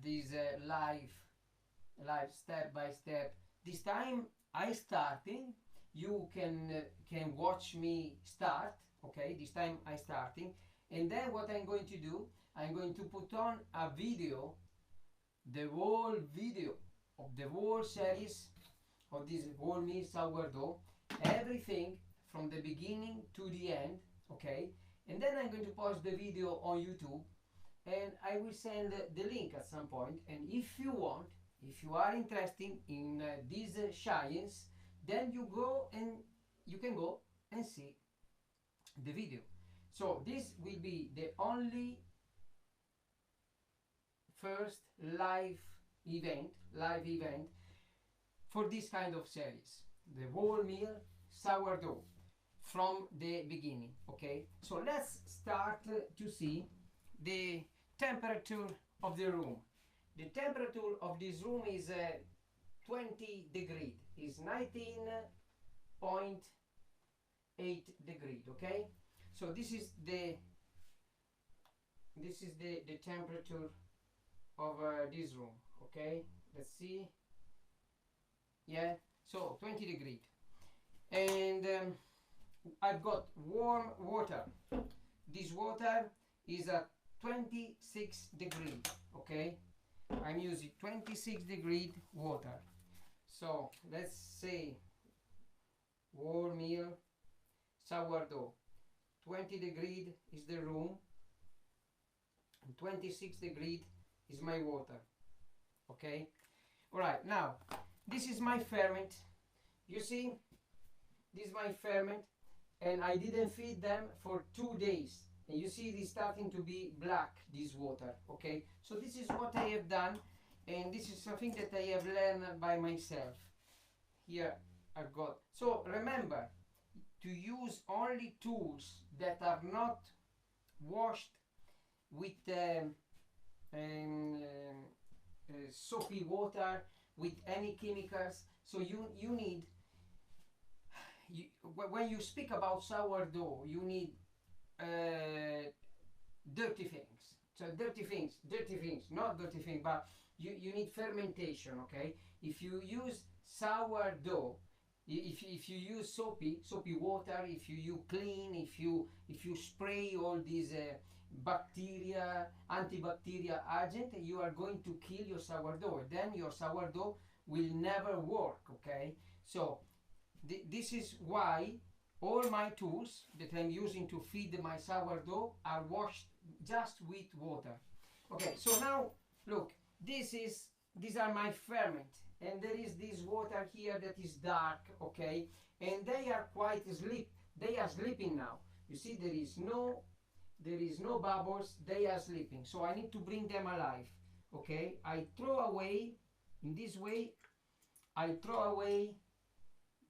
this live step by step. This time I starting, you can watch me start, okay? This time I starting, and then what I'm going to do, I'm going to put on a video, the whole video of the whole series of this wholemeal sourdough, everything from the beginning to the end, okay? And then I'm going to post the video on YouTube, and I will send the link at some point. And if you want, if you are interested in this science, then you can go and see the video. So this will be the only first live event for this kind of series, the wholemeal sourdough from the beginning, okay? So let's start to see the temperature of the room. The temperature of this room is 20 degrees, is 19.8 degrees, okay? So this is the temperature of this room, okay? Let's see. Yeah, so 20 degrees. And I've got warm water. This water is at 26 degrees, okay? I'm using 26 degree water. So let's say wholemeal sourdough. 20 degrees is the room, and 26 degrees is my water, okay? All right, now this is my ferment. You see, this is my ferment, and I didn't feed them for 2 days. And you see, it's starting to be black, this water, okay? So this is what I have done, and this is something that I have learned by myself. Here I've got. So remember to use only tools that are not washed with soapy water, with any chemicals. So you need, when you speak about sourdough, you need dirty things. So dirty things, not dirty things, but you need fermentation, okay? If you use sourdough, if you use soapy water, if you clean, if you spray all these bacteria, antibacterial agent, you are going to kill your sourdough. Then your sourdough will never work, okay? So this is why all my tools that I'm using to feed my sourdough are washed just with water. Okay, so now look, these are my ferment, and there is this water here that is dark, okay, and they are quite asleep. They are sleeping now. You see, there is no bubbles. They are sleeping. So I need to bring them alive. Okay, I throw away, in this way, I throw away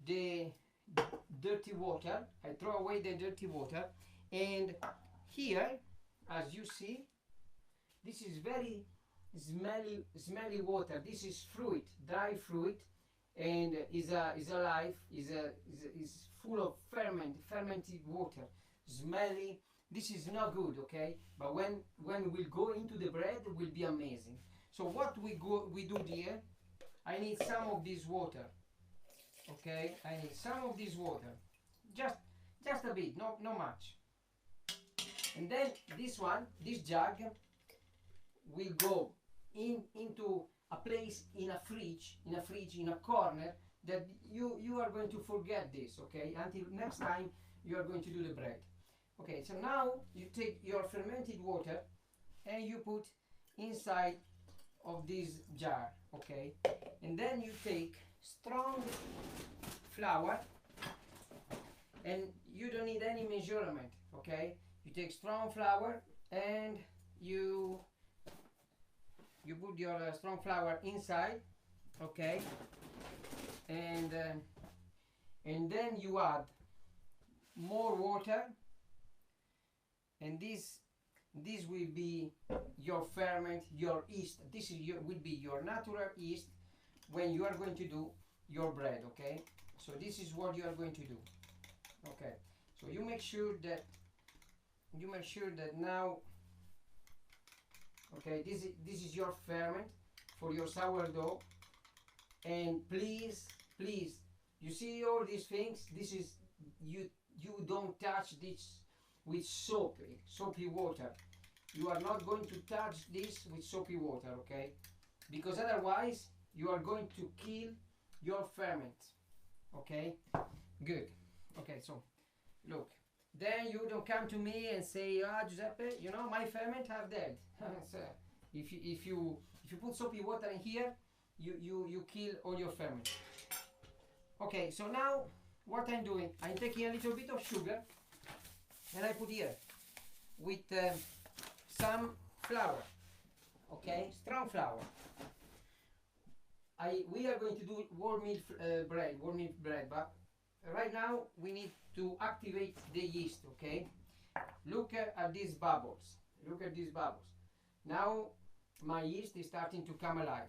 the dirty water. I throw away the dirty water, and here, as you see, this is very smelly water. This is fruit, dry fruit, and is alive, is full of fermented water, smelly. This is not good, okay? But when we go into the bread, it will be amazing. So what we do here, I need some of this water. Okay, I need some of this water, just a bit, not much. And then this jug will go into a place in a fridge, in a corner, that you are going to forget this, okay? Until next time you are going to do the bread. Okay, so now you take your fermented water and you put inside of this jar, okay? And then you take strong flour, and you don't need any measurement, okay? You take strong flour and you put your strong flour inside, okay? And then you add more water, and this will be your ferment, your yeast. This will be your natural yeast when you are going to do your bread, okay? So this is what you are going to do, okay? So you make sure that now Okay, this is your ferment for your sourdough. And please, please, you see all these things, this is, you don't touch this with soapy water. You are not going to touch this with soapy water, okay? Because otherwise you are going to kill your ferment. Okay, good. Okay, so look, then you don't come to me and say, ah, Giuseppe, you know, my ferment have dead. So if you put soapy water in here, you kill all your ferment. Okay, so now what I'm doing, I'm taking a little bit of sugar and I put here with some flour. Okay, strong flour. We are going to do wholemeal bread, but right now we need to activate the yeast. Okay, look at these bubbles. Look at these bubbles. Now my yeast is starting to come alive.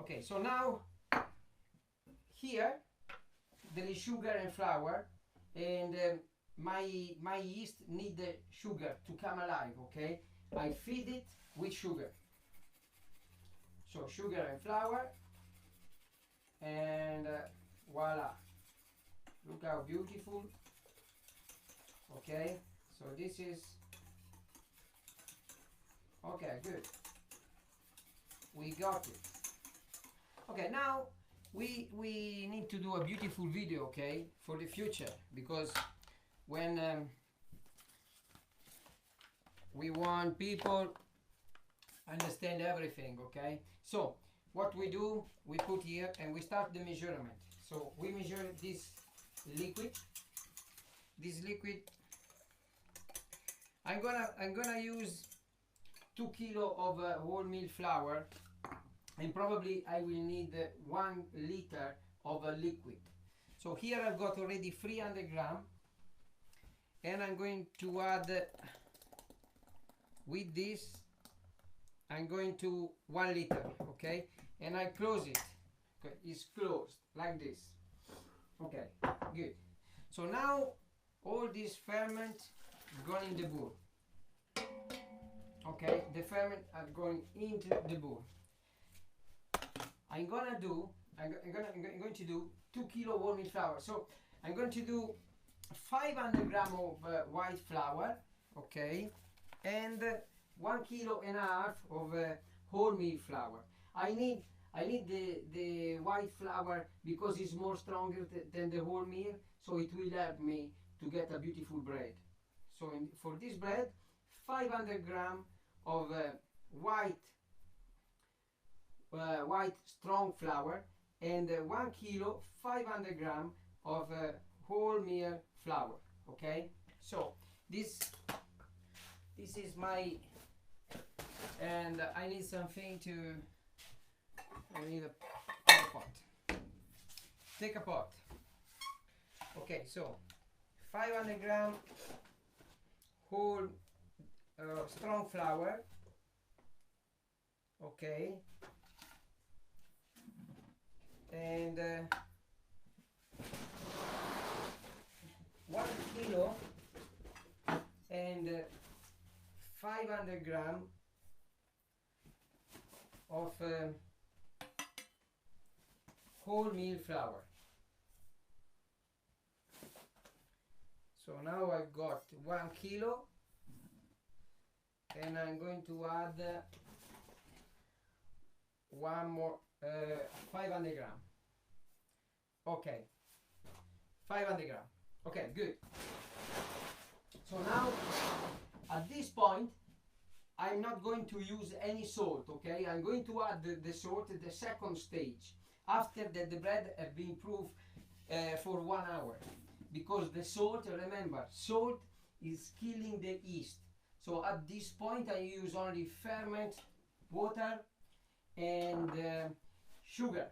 Okay, so now here there is sugar and flour, and my yeast need the sugar to come alive. Okay, I feed it with sugar. So sugar and flour, and voila, look how beautiful. Okay, so this is okay, good, we got it. Okay, now we need to do a beautiful video, okay, for the future, because when we want people understand everything. Okay, so what we do, we put here and we start the measurement. So we measure this liquid. I'm gonna use 2 kilo of wholemeal flour, and probably I will need 1 liter of a liquid. So here I've got already 300 gram, and I'm going to add with this, I'm going to 1 liter. Okay, and I close it. Okay, it's closed like this. Okay, good. So now all this ferment gone in the bowl. Okay, the ferment are going into the bowl. I'm going to do 2 kilo wholemeal flour. So I'm going to do 500 gram of white flour, okay, and 1.5 kilos of wholemeal flour. I need the white flour because it's more stronger than the wholemeal, so it will help me to get a beautiful bread. So for this bread, 500 gram of white strong flour, and 1 kilo 500 gram of wholemeal flour. Okay, so this is my, and I need something to, I need a pot. Take a pot. Okay, so 500 gram whole strong flour. Okay, and 1 kilo and 500 gram of wholemeal flour. So now I've got 1 kilo, and I'm going to add one more 500 gram. Okay, 500 gram. Okay, good. So now at this point I'm not going to use any salt. Okay, I'm going to add the salt at the second stage, after that the bread has been proof for 1 hour, because the salt, remember, salt is killing the yeast. So at this point I use only ferment water and sugar,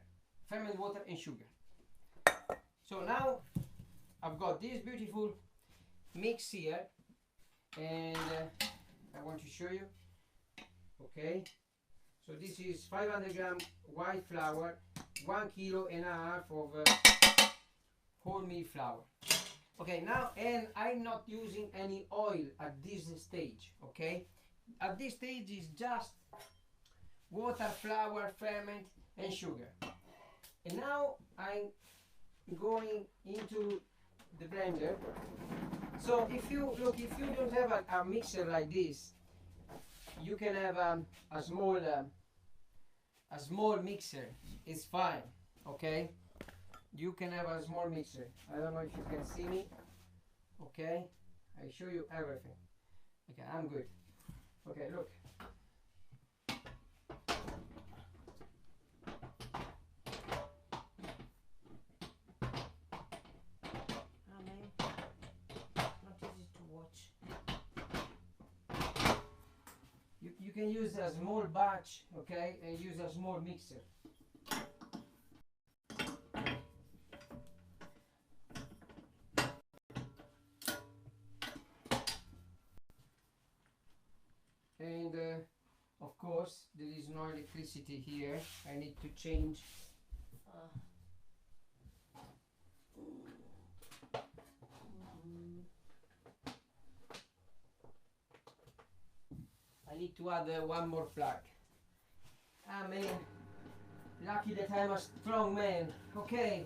ferment water and sugar. So now I've got this beautiful mix here, and I want to show you. Okay, so this is 500 gram white flour, 1.5 kilos of wholemeal flour. Okay, now, and I'm not using any oil at this stage. Okay, At this stage is just water, flour, ferment, and sugar. And now I'm going into the blender. So if you look, if you don't have a mixer like this, you can have a small mixer. It's fine, okay? You can have a small mixer. I don't know if you can see me. Okay, I show you everything. Okay, I'm good. Okay, look. You can use a small batch, okay, and use a small mixer. And of course there is no electricity here. I need to change. I need to add one more plug. Ah man, lucky that I'm a strong man. Okay.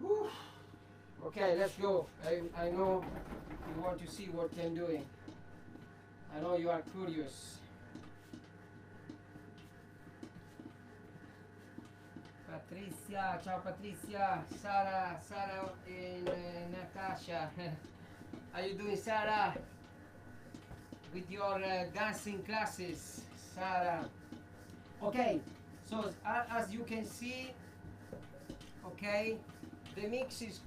Whew. Okay, let's go. I know you want to see what I'm doing. I know you are curious. Patrizia, ciao Patrizia, Sara and Natasha. How you doing, Sarah? With your dancing classes, Sarah. Okay, so as you can see, okay, the mix is